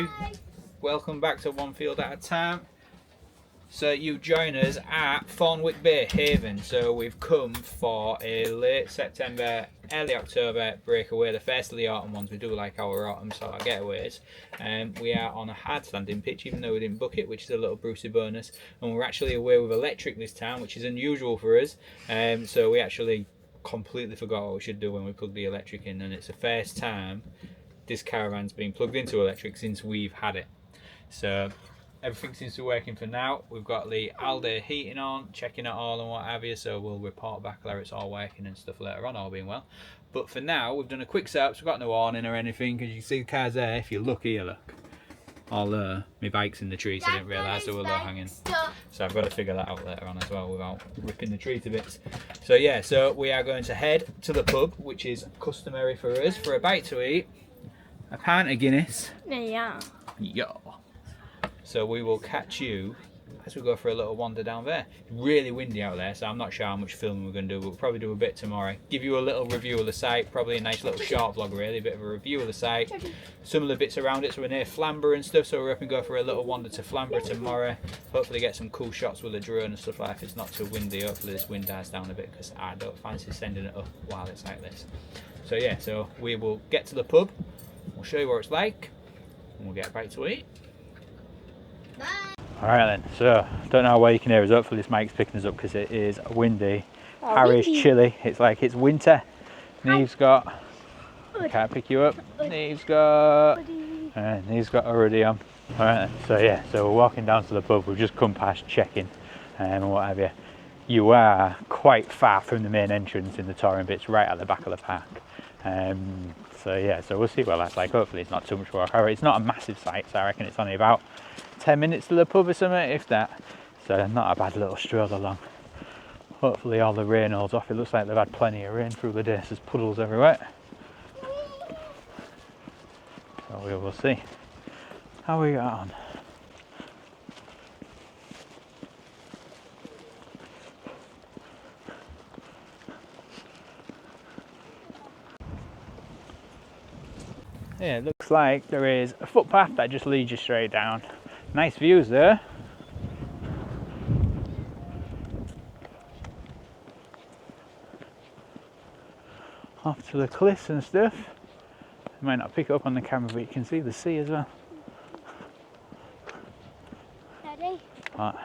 everybody, welcome back to One Field at a Time. So you join us at Thornwick Bay, Havens. So we've come for a late September, early October breakaway, the first of the autumn ones. We do like our autumn sort of getaways. We are on a hard standing pitch, even though we didn't book it, which is a little Brucey bonus. And we're actually away with electric this time, which is unusual for us. So we actually completely forgot what we should do when we plugged the electric in, and it's the first time this caravan's been plugged into electric since we've had it. So everything seems to be working for now. We've got the all day heating on, checking it all and what have you, so we'll report back whether it's all working and stuff later on, all being well. But for now, we've done a quick setup, so we've got no warning or anything, because you can see the car's there. If you look here, look. All my bike's in the tree, so I didn't realise they were low hanging. So I've got to figure that out later on as well without ripping the tree to bits. So yeah, so we are going to head to the pub, which is customary for us, for a bite to eat, a pint of Guinness. Yeah. Yeah. So we will catch you as we go for a little wander down there. It's really windy out there, so I'm not sure how much filming we're going to do, but we'll probably do a bit tomorrow. Give you a little review of the site, probably a nice little short vlog really, a bit of a review of the site, some of the bits around it. So we're near Flamborough and stuff, so we're up and go for a little wander to Flamborough tomorrow. Hopefully get some cool shots with a drone and stuff like that if it's not too windy. Hopefully this wind dies down a bit, because I don't fancy sending it up while it's like this. So yeah, so we will get to the pub, we'll show you what it's like, and we'll get a bite to eat. Alright then, so don't know where you can hear us. Hopefully this mic's picking us up because it is windy. Harry's chilly, it's like it's winter. Neve's got, I can't pick you up. Neve's got a hoodie on. Alright then, so yeah, so we're walking down to the pub. We've just come past checking and what have you. You are quite far from the main entrance in the touring bits, right at the back of the park. So yeah, so we'll see what that's like. Hopefully it's not too much work. It's not a massive site, so I reckon it's only about 10 minutes to the pub or something, if that. So not a bad little stroll along. Hopefully all the rain holds off. It looks like they've had plenty of rain through the day, so there's puddles everywhere. So we will see how we get on. Yeah, it looks like there is a footpath that just leads you straight down. Nice views there. Off to the cliffs and stuff. You might not pick it up on the camera, but you can see the sea as well. Daddy. What?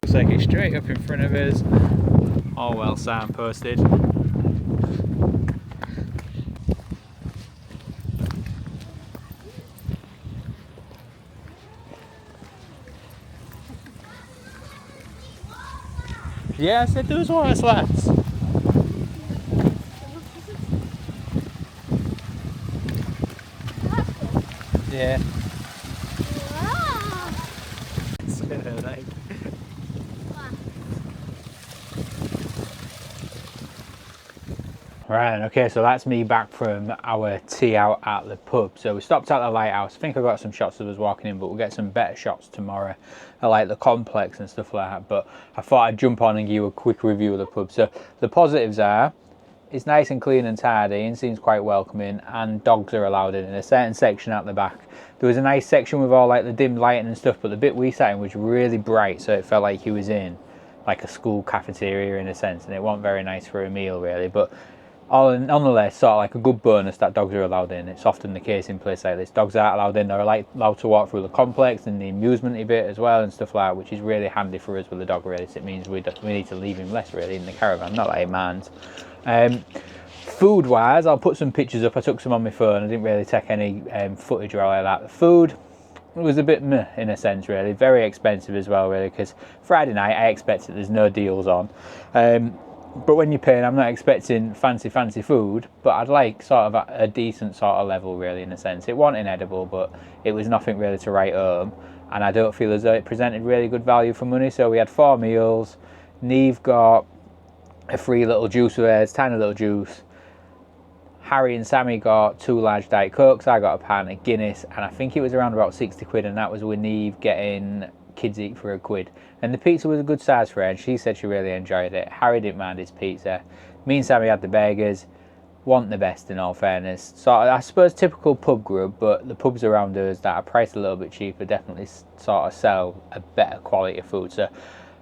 Looks like it's straight up in front of us, all well signposted. Yeah, I said there was water slats. Yeah. Right, okay, so that's me back from our tea out at the pub. So we stopped at the lighthouse. I think I got some shots of us walking in, but we'll get some better shots tomorrow. I like the complex and stuff like that, but I thought I'd jump on and give you a quick review of the pub. So the positives are, it's nice and clean and tidy and seems quite welcoming, and dogs are allowed in a certain section at the back. There was a nice section with all like the dim lighting and stuff, but the bit we sat in was really bright, so it felt like you was in like a school cafeteria in a sense, and it wasn't very nice for a meal really. But nonetheless, sort of like a good bonus that dogs are allowed in. It's often the case in places like this. Dogs aren't allowed in. They're allowed to walk through the complex and the amusement bit as well and stuff like that, which is really handy for us with the dog really. So it means we need to leave him less really in the caravan, not that he minds. Food wise, I'll put some pictures up. I took some on my phone. I didn't really take any footage or like that. The food was a bit meh in a sense really. Very expensive as well really, because Friday night I expected there's no deals on. But when you're paying, I'm not expecting fancy food, but I'd like sort of a decent sort of level really in a sense. It wasn't inedible, but it was nothing really to write home, and I don't feel as though it presented really good value for money. So we had 4 meals. Neve got a free little juice with hers, tiny little juice. Harry and Sammy got 2 large Diet Cokes, I got a pint of Guinness, and I think it was around about 60 quid, and that was with Neve getting kids eat for £1. And the pizza was a good size for her, and she said she really enjoyed it. Harry didn't mind his pizza. Me and Sammy had the burgers. Want the best, in all fairness. So I suppose typical pub grub, but the pubs around us that are priced a little bit cheaper definitely sort of sell a better quality of food. So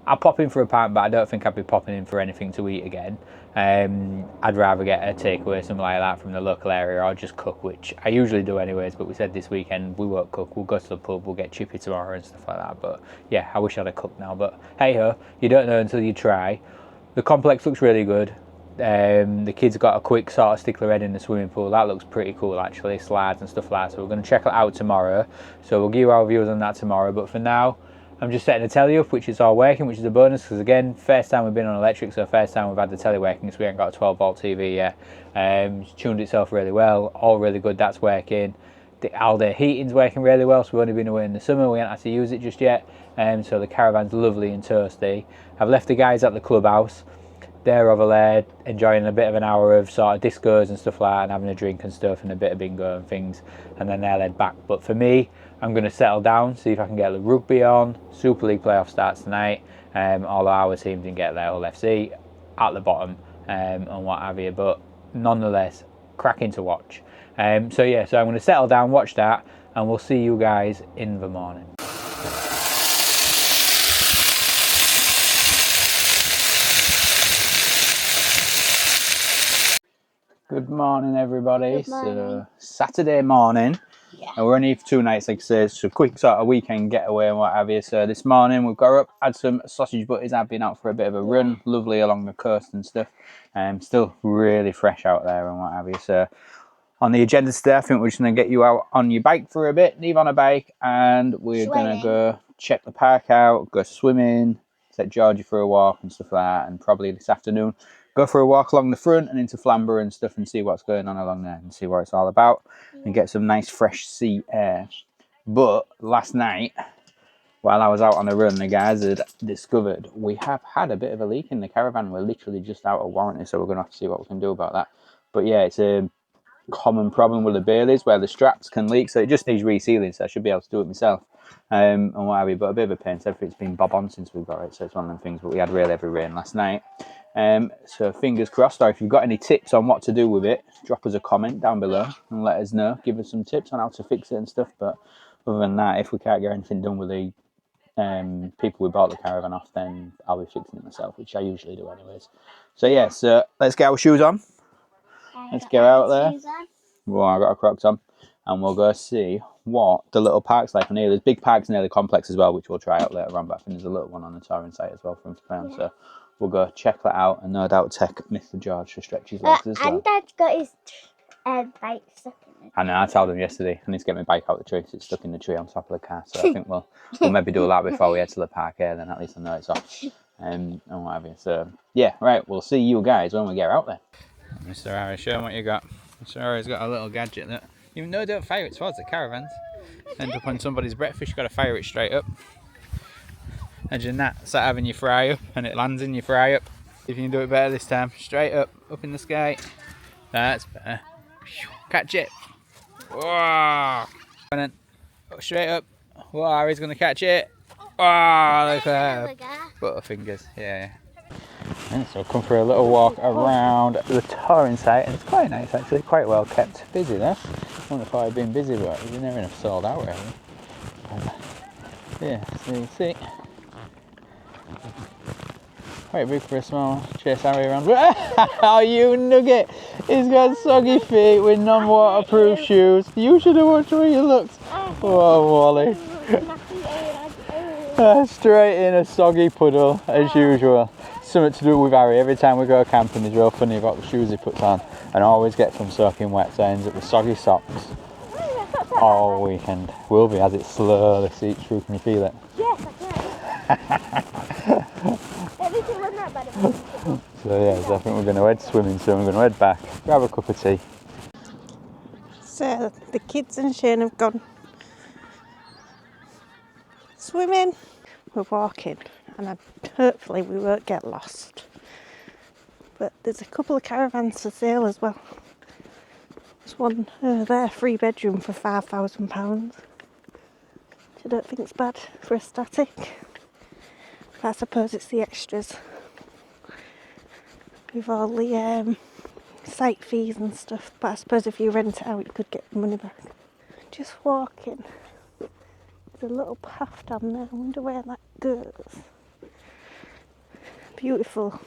I'll pop in for a pint, but I don't think I'd be popping in for anything to eat again. I'd rather get a takeaway, something like that, from the local area, or just cook, which I usually do anyways, but we said this weekend we won't cook. We'll go to the pub, we'll get chippy tomorrow and stuff like that. But yeah, I wish I'd have cooked now, but hey ho, you don't know until you try. The complex looks really good. The kids got a quick sort of stickler head in the swimming pool. That looks pretty cool actually, slides and stuff like that. So we're going to check it out tomorrow. So we'll give you our views on that tomorrow. But for now, I'm just setting the telly up, which is all working, which is a bonus because again, first time we've been on electric, so first time we've had the telly working, so we haven't got a 12-volt TV yet. It's tuned itself really well, all really good. That's working. The all-day heating's working really well, so we've only been away in the summer. We haven't had to use it just yet. So the caravan's lovely and toasty. I've left the guys at the clubhouse. They're over there enjoying a bit of an hour of sort of discos and stuff like that, and having a drink and stuff and a bit of bingo and things, and then they'll head back. But for me, I'm going to settle down, see if I can get the rugby on. Super League playoff starts tonight, although our team didn't get there, Hull FC at the bottom, and what have you, but nonetheless cracking to watch. So yeah, so I'm going to settle down, watch that, and we'll see you guys in the morning. Good morning, everybody. Good morning. So Saturday morning, Yeah. and we're only here for 2 nights, like I say, so quick sort of weekend getaway and what have you. So this morning we've got up, had some sausage butties. I've been out for a bit of a run, lovely along the coast and stuff. Still really fresh out there and what have you. So on the agenda today, I think we're just going to get you out on your bike for a bit, leave on a bike, and we're going to go check the park out, go swimming, take Georgie for a walk and stuff like that, and probably this afternoon go for a walk along the front and into Flamborough and stuff and see what's going on along there and see what it's all about and get some nice fresh sea air. But last night, while I was out on a run, the guys had discovered we have had a bit of a leak in the caravan. We're literally just out of warranty, so we're going to have to see what we can do about that. But yeah, it's a common problem with the Baileys where the straps can leak, so it just needs resealing, so I should be able to do it myself. And what have you, but a bit of a pain. So everything's been bob on since we've got it, so it's one of them things. But we had real heavy rain last night. So fingers crossed, or if you've got any tips on what to do with it, drop us a comment down below and let us know. Give us some tips on how to fix it and stuff. But other than that, if we can't get anything done with the people we bought the caravan off, then I'll be fixing it myself, which I usually do anyways. So yeah, so let's get our shoes on. Let's get out there. Well, I got our Crocs on, and we'll go see what the little park's like on here. There's big parks near the complex as well, which we'll try out later on, but I think there's a little one on the touring site as well for him to play on. So we'll go check that out, and no doubt take Mr. George to stretch his legs as well. And Dad's got his bike stuck in it. I know, I told him yesterday I need to get my bike out of the tree, so it's stuck in the tree on top of the car. So I think we'll maybe do that before we head to the park here, then at least I know it's off. And what have you. So yeah, right, we'll see you guys when we get out there. Mr. Harry, show him what you got. Mr. Harry's got a little gadget that, even though don't fire it towards the caravans, end up on somebody's breakfast, you've got to fire it straight up. Imagine that, it's like having your fry up and it lands in your fry up. If you can do it better this time, straight up in the sky. That's better. Catch it. Whoa. And then straight up. Whoa, Harry's going to catch it. Oh, look at that. Butterfingers, yeah. And so come for a little walk around the touring site, and it's quite nice actually, quite well kept. Busy there. I wouldn't have thought I'd been busy, but we've never enough sold out really. Yeah, so you see. Quite big for a small. Chase Harry around. Oh, you nugget! He's got soggy feet with non-waterproof shoes. You should have watched where you looked. Whoa, Wally. Straight in a soggy puddle as usual. Something to do with Harry. Every time we go camping, he's real funny about the shoes he puts on, and always gets them soaking wet, so ends up with soggy socks all weekend. Will be as it slowly seeps through. Can you feel it? Yes, I can. Everything was not bad. So yeah, so I think we're going to head swimming soon. We're going to head back, grab a cup of tea. So the kids and Shane have gone swimming. We're walking, and hopefully we won't get lost. But there's a couple of caravans for sale as well. There's one there, 3-bedroom for £5,000. Which I don't think it's bad for a static. But I suppose it's the extras. With all the site fees and stuff. But I suppose if you rent it out, you could get the money back. Just walking. There's a little path down there. I wonder where that goes. Beautiful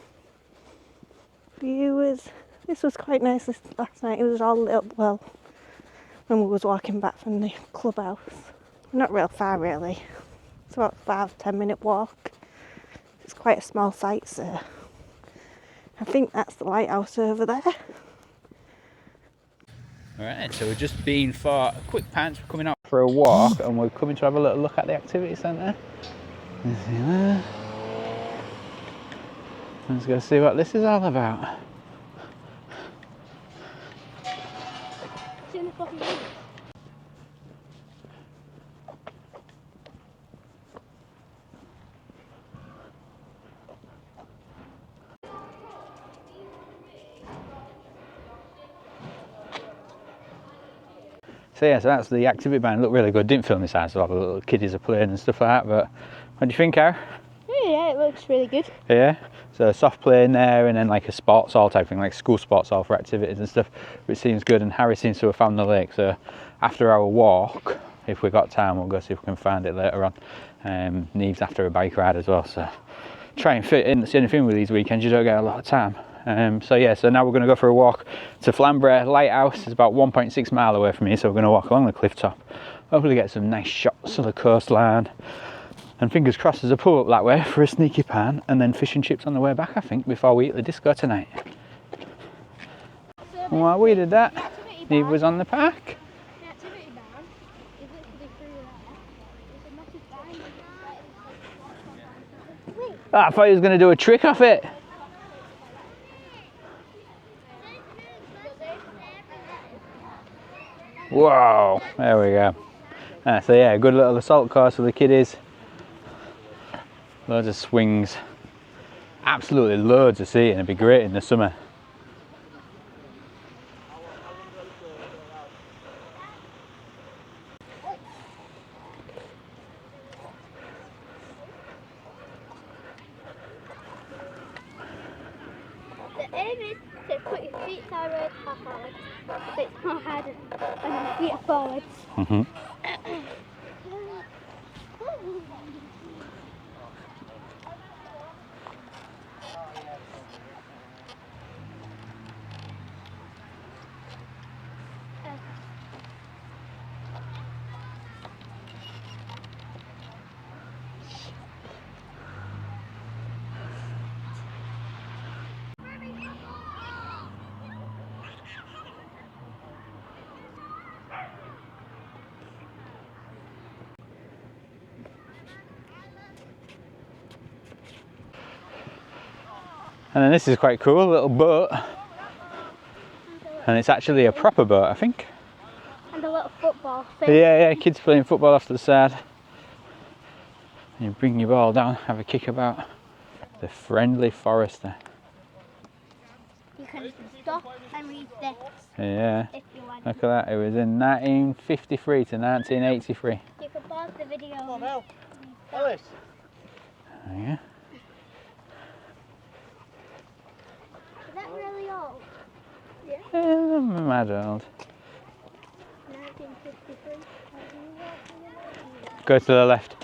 viewers. This was quite nice last night. It was all lit up well when we was walking back from the clubhouse. Not real far really. It's about 5-10 minute walk. It's quite a small site, so I think that's the lighthouse over there. Alright, so we've just been for a quick pants, we're coming out for a walk and we're coming to have a little look at the activity centre. Let's go see what this is all about. So yeah, so that's the activity band. Looked really good. Didn't film this out, so all the little kiddies are playing and stuff like that. But what do you think, Har? Yeah, it looks really good. Yeah. So soft play in there, and then like a sports hall type thing, like school sports hall for activities and stuff, which seems good. And Harry seems to have found the lake. So after our walk, if we got time, we'll go see if we can find it later on. Neve's after a bike ride as well, so try and fit in. That's the only thing with these weekends, you don't get a lot of time. So yeah, so now we're going to go for a walk to Flamborough Lighthouse. It's about 1.6 mile away from here, so we're going to walk along the cliff top, hopefully get some nice shots of the coastline, and fingers crossed there's a pull up that way for a sneaky pan, and then fish and chips on the way back, I think, before we eat the disco tonight. And while we did that, Neve was on the park. The activity band is literally through there. There's a massive band. Oh, I thought he was going to do a trick off it. Whoa, there we go. So yeah, good little assault course for the kiddies. Loads of swings. Absolutely loads of seating. It'd be great in the summer. The aim is to put your feet sideways, half forwards. So it's not hard when your feet are forwards. And then this is quite cool, a little boat. And it's actually a proper boat, I think. And a little football thing. Yeah, kids playing football off to the side. And you bring your ball down, have a kick about. The Friendly Forester. You can stop and read this. Yeah, If you want. look at that. It was in 1953 to 1983. You can pause the video. Come on, Mel. Ellis. Yeah. Is that really old? Yeah. I'm mad old. 1953. Go to the left.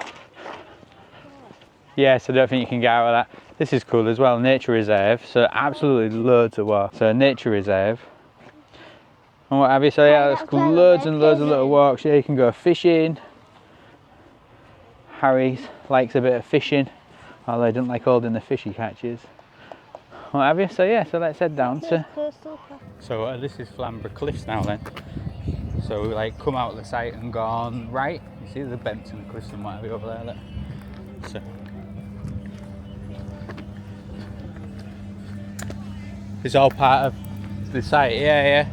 Yes, I don't think you can get out of that. This is cool as well, nature reserve, so absolutely loads of walks. So nature reserve. And what have you, so yeah, there's loads and loads of little walks. Yeah, you can go fishing. Harry likes a bit of fishing, although he doesn't like holding the fish he catches. What have you, so yeah, so let's head down to... So this is Flamborough Cliffs now then. So we like come out of the site and gone right. You see the bents and the cliffs and what have you over there, look. So it's all part of the site, yeah,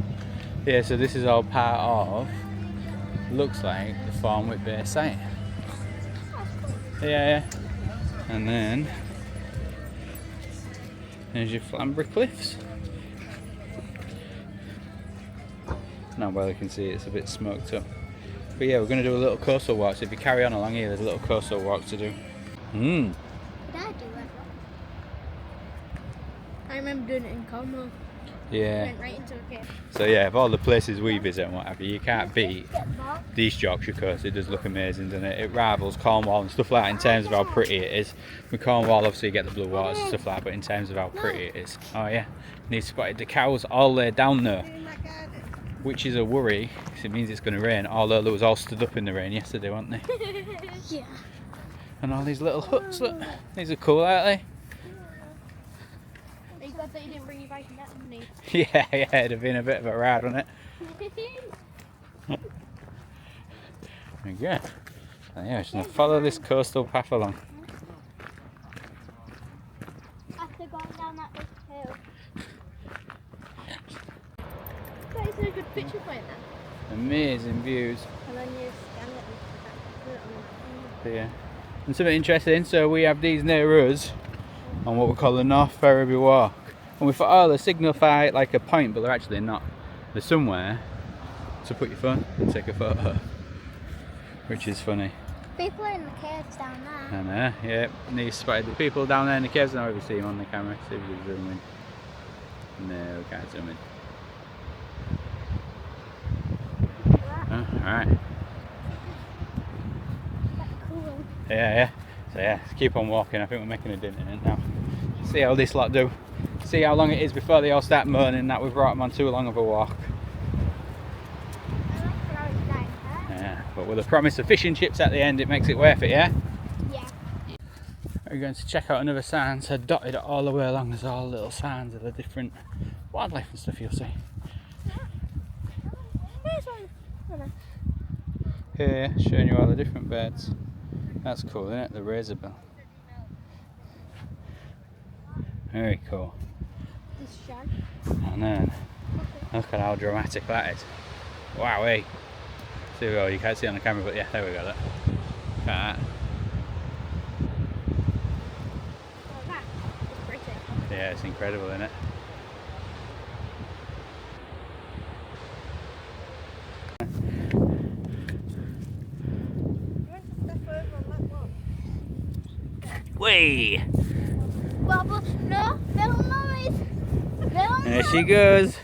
so this is all part of, looks like, the Thornwick Bay site. Yeah. And then there's your Flamborough Cliffs. Now well you can see it's a bit smoked up. But yeah, we're going to do a little coastal walk, so if you carry on along here, there's a little coastal walk to do. Did I do it? I remember doing it in Cornwall. Yeah. Went right into a cave. So yeah, of all the places we visit and what have you, you can't beat the East Yorkshire coast. It does look amazing, doesn't it? It rivals Cornwall and stuff like that in terms of how pretty it is. With Cornwall, obviously you get the blue waters and stuff like that, but in terms of how pretty it is. Oh yeah, and he's spotted the cows all laid down there, which is a worry, because it means it's going to rain, although they was all stood up in the rain yesterday, weren't they? Yeah. And all these little huts, look, these are cool, aren't they? Are you glad that you didn't bring your bike and that with me? Yeah, it'd have been a bit of a ride, wouldn't it? There we go. So yeah, just going to follow this coastal path along. After going down that big hill. That is a good picture point then. Amazing views. And then you scan it and put it on the Yeah. And something interesting, so we have these near us on what we call the North Ferriby Walk. And we thought, oh, they signify like a point, but they're actually not. They're somewhere to put your phone and take a photo, which is funny. People are in the caves down there. I know, yeah. And they spotted the people down there in the caves. I don't know if you see them on the camera. See if we zoom in. No, we can't zoom in. Oh, alright. That's cool. Yeah. So yeah, let's keep on walking. I think we're making a dent in it now. See how this lot do. See how long it is before they all start moaning that we've brought them on too long of a walk. I like how it's like that. Yeah, but with a promise of fish and chips at the end, it makes it worth it, yeah? Yeah. We're going to check out another sign. So dotted all the way along, there's all little signs of the different wildlife and stuff you'll see. Here's one. Here, showing you all the different birds. That's cool, isn't it? The razorbill. Very cool. This shag. I know. Look at how dramatic that is. Wow, hey. There we go, you can't see it on the camera, but yeah, there we go. Look at that. Oh, that is pretty. Yeah, it's incredible, isn't it? Way! Bubble, no, little noise. Little There she goes.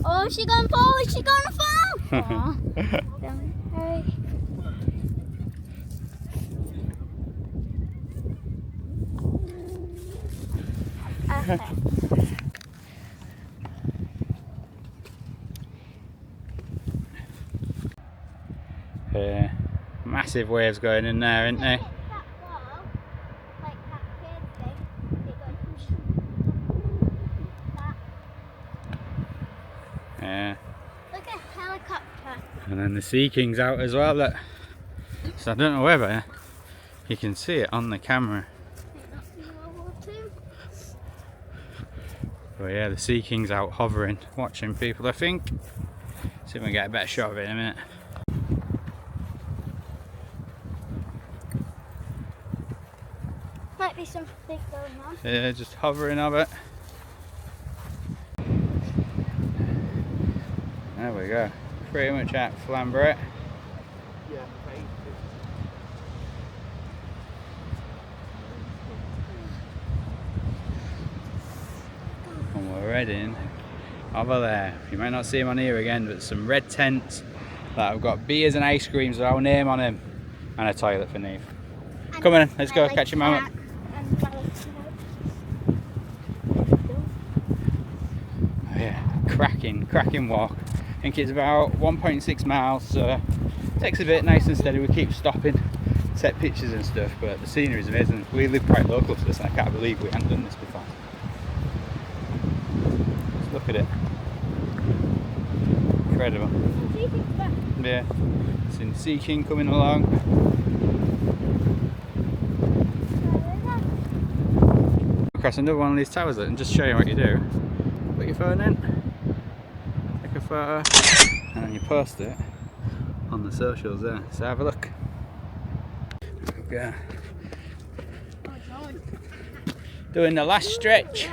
Oh, she gonna fall, she gonna fall. Aw. Don't hurry. Okay. Yeah, massive waves going in there, isn't there? That wall, like that cave thing, it goes that. Yeah. Look at helicopter. And then the Sea King's out as well. Look. So I don't know whether you can see it on the camera. Might not be World War II. But yeah, the Sea King's out hovering, watching people, I think. See if we can get a better shot of it in a minute. Might be something going on. Yeah, just hovering of it. There we go. Pretty much at Flamborough. And we're heading over there. You might not see them on here again, but some red tents that have got beers and ice creams with our name on them, and a toilet for Neve. Come on, let's go catch your moment. Oh yeah, cracking walk. I think it's about 1.6 miles, so it takes a bit, nice and steady. We keep stopping, take pictures and stuff, but the scenery is amazing. We live quite local to this and I can't believe we haven't done this before. Just look at it. Incredible. Yeah, seen Sea King coming along. Across another one of these towers and just show you what you do. Put your phone in, take a photo, and then you post it on the socials there. So have a look. There we go. Doing the last stretch.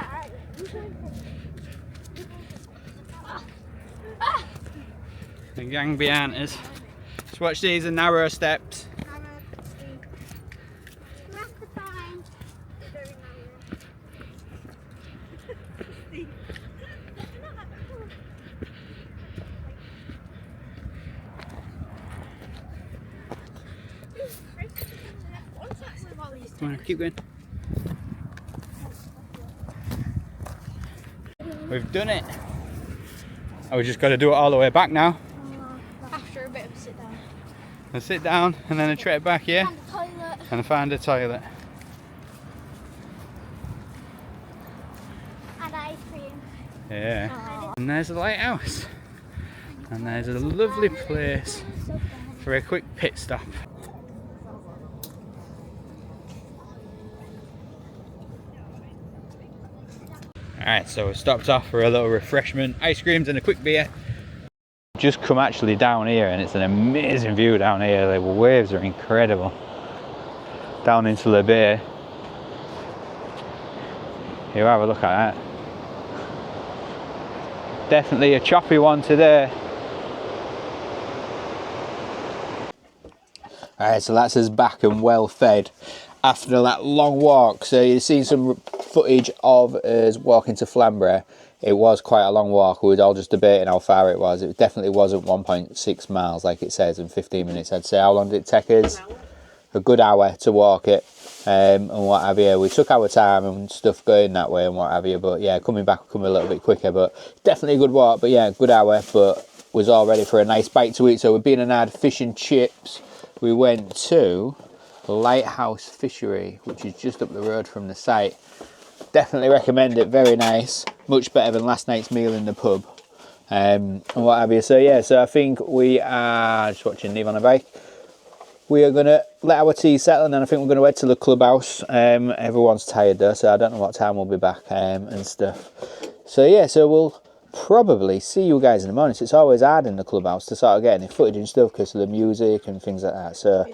The gang behind us. Just watch these are narrow steps. Come on, keep going. We've done it. Oh, we just got to do it all the way back now. After a bit of a sit down. And sit down and then a trek back here. And the toilet. And find a toilet. And ice cream. Yeah. Aww. And there's the lighthouse. And there's a lovely place for a quick pit stop. Alright, so we stopped off for a little refreshment, ice creams and a quick beer. Just come actually down here and it's an amazing view down here. The waves are incredible. Down into the bay. Here, have a look at that. Definitely a choppy one today. Alright, so that's us back and well fed after that long walk. So you've seen some footage of us walking to Flamborough. It was quite a long walk. We were all just debating how far it was. It definitely wasn't 1.6 miles like it says in 15 minutes. I'd say, how long did it take us? A good hour to walk it and what have you. We took our time and stuff going that way and what have you, but yeah, coming back a little bit quicker, but definitely a good walk. But yeah, good hour, but was all ready for a nice bite to eat. So we've been and had fish and chips. We went to Lighthouse Fishery, which is just up the road from the site. Definitely recommend it, very nice, much better than last night's meal in the pub and what have you. So yeah, so I think we are just watching Neve on a bike. We are going to let our tea settle and then I think we're going to head to the clubhouse. Everyone's tired though, so I don't know what time we'll be back and stuff. So yeah, so we'll probably see you guys in the morning. So it's always hard in the clubhouse to sort of get any footage and stuff because of the music and things like that. So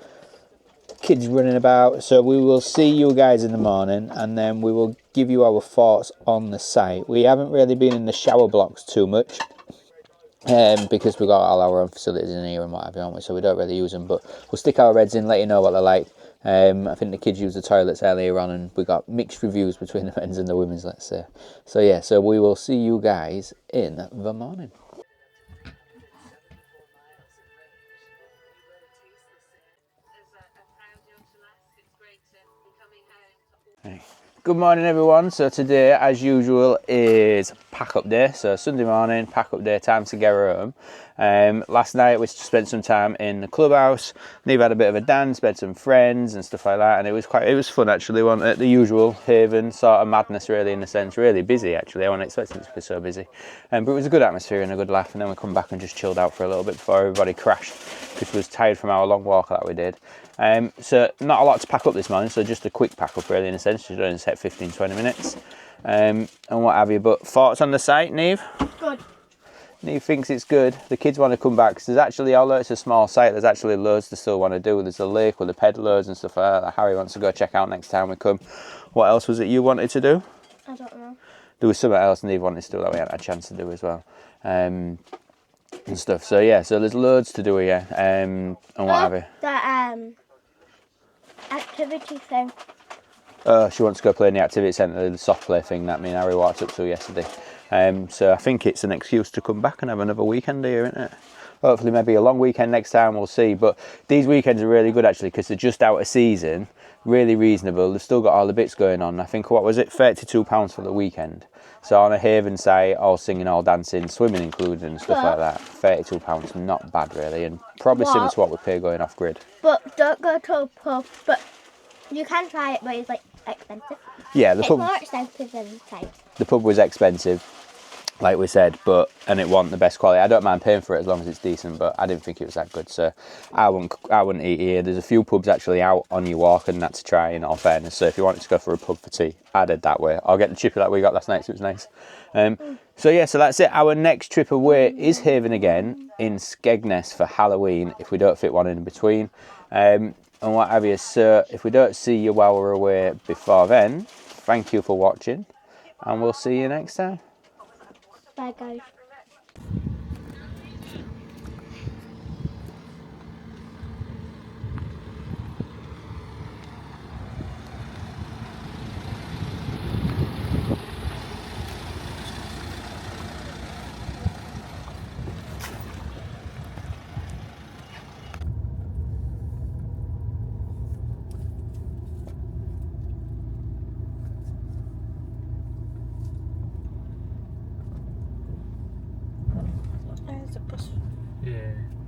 kids running about. So we will see you guys in the morning and then we will give you our thoughts on the site. We haven't really been in the shower blocks too much because we've got all our own facilities in here and what have you, haven't we? So we don't really use them, but we'll stick our heads in, let you know what they're like. I think the kids used the toilets earlier on and we got mixed reviews between the men's and the women's, let's say. So yeah, so we will see you guys in the morning. Hey. Good morning everyone. So today as usual is pack up day, so Sunday morning pack up day, time to get home. Last night we spent some time in the clubhouse. Neve had a bit of a dance, met some friends and stuff like that, and it was fun actually. Wasn't it? The usual Haven sort of madness really, in a sense, really busy actually. I wasn't expecting it to be so busy, but it was a good atmosphere and a good laugh, and then we come back and just chilled out for a little bit before everybody crashed because we was tired from our long walk that we did. So not a lot to pack up this morning, so just a quick pack up really, in a sense. Just only set 15-20 minutes and what have you. But thoughts on the site, Neve? Good. Neve thinks it's good. The kids want to come back because there's actually, although it's a small site, there's actually loads to still want to do. There's a lake with the pedalers and stuff like that Harry wants to go check out next time we come. What else was it you wanted to do? I don't know. There was something else Neve wanted to do that we hadn't had a chance to do as well. And stuff. So yeah, so there's loads to do here and what have you. The activity thing. She wants to go play in the activity centre, the soft play thing that me and Harry walked up to yesterday. So I think it's an excuse to come back and have another weekend here, isn't it? Hopefully maybe a long weekend next time, we'll see. But these weekends are really good actually because they're just out of season, really reasonable. They've still got all the bits going on. I think, what was it, £32 for the weekend. So on a Haven site, all singing, all dancing, swimming included and stuff like that. £32, not bad really, and probably similar to what we pay going off grid. But don't go to a pub, but you can try it, but it's like expensive. Yeah, It's more expensive than the site. The pub was expensive, like we said, and it wasn't the best quality. I don't mind paying for it as long as it's decent, but I didn't think it was that good, so I wouldn't eat here. There's a few pubs actually out on your walk and that to try, in all fairness. So if you wanted to go for a pub for tea, I'd head that way. I'll get the chippy that we got last night, so it was nice. So yeah, so that's it. Our next trip away is Haven again in Skegness for Halloween, if we don't fit one in between. And what have you. So if we don't see you while we're away before then, thank you for watching and we'll see you next time. Bye guys. Yeah.